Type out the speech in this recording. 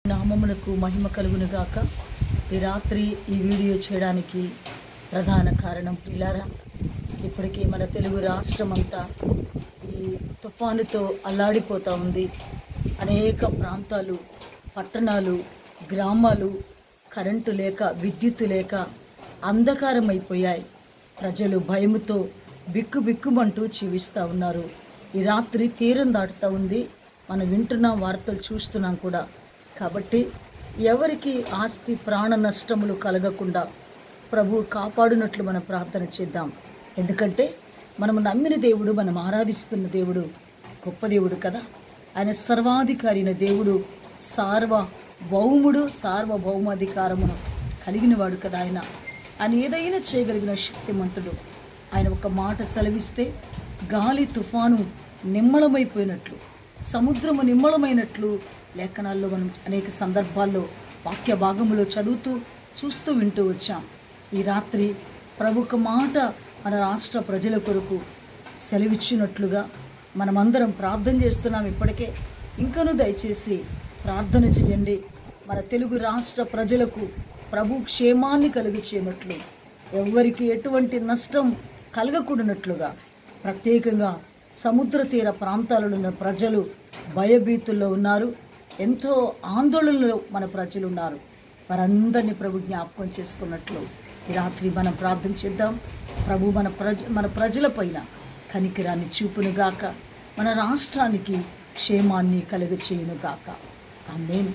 నామమునకు మహిమ కలుగును గాక. ఈ రాత్రి ఈ వీడియో చేయడానికి ప్రధాన కారణం ప్రియులారా, ఇప్పటికీ మన తెలుగు రాష్ట్రం అంతా ఈ తుఫానుతో అల్లాడిపోతూ ఉంది. అనేక ప్రాంతాలు, పట్టణాలు, గ్రామాలు కరెంటు లేక, విద్యుత్తు లేక అంధకారం అయిపోయాయి. ప్రజలు భయముతో బిక్కుబిక్కుమంటూ జీవిస్తూ ఉన్నారు. ఈ రాత్రి తీరం దాటుతూ ఉంది. మనం వింటున్నాం, వార్తలు చూస్తున్నాం కూడా. కాబట్టి ఎవరికి ఆస్తి ప్రాణ నష్టములు కలగకుండా ప్రభు కాపాడునట్లు మనం ప్రార్థన చేద్దాం. ఎందుకంటే మనము నమ్మిన దేవుడు, మనం ఆరాధిస్తున్న దేవుడు గొప్ప దేవుడు కదా. ఆయన సర్వాధికారి అయిన దేవుడు, సార్వభౌమాధికారమును కలిగిన వాడు కదా. ఆయన ఏదైనా చేయగలిగిన శక్తిమంతుడు. ఆయన ఒక మాట సెలవిస్తే గాలి తుఫాను నిమ్మళమైపోయినట్లు, సముద్రము నిమ్మళమైనట్లు లేఖనాల్లో మనం అనేక సందర్భాల్లో వాక్య భాగములో చూస్తూ వింటూ వచ్చాం. ఈ రాత్రి ప్రభు ఒక మాట మన రాష్ట్ర ప్రజల కొరకు సెలవిచ్చినట్లుగా మనమందరం ప్రార్థన చేస్తున్నాం. ఇప్పటికే ఇంకనూ దయచేసి ప్రార్థన చేయండి. మన తెలుగు రాష్ట్ర ప్రజలకు ప్రభు క్షేమాన్ని కలుగ చేయనట్లు, ఎవరికి ఎటువంటి నష్టం కలగకూడనట్లుగా, ప్రత్యేకంగా సముద్ర తీర ప్రాంతాలలో ఉన్న ప్రజలు భయభీతుల్లో ఉన్నారు. ఎంతో ఆందోళనలో మన ప్రజలు ఉన్నారు. వారందరినీ ప్రభు జ్ఞాపకం చేసుకున్నట్లు ఈ రాత్రి మనం ప్రార్థన చేద్దాం. ప్రభు మన ప్రజల పైన కనికరాన్ని చూపునుగాక, మన రాష్ట్రానికి క్షేమాన్ని కలుగ చేయునుగాక. ఆమేన్.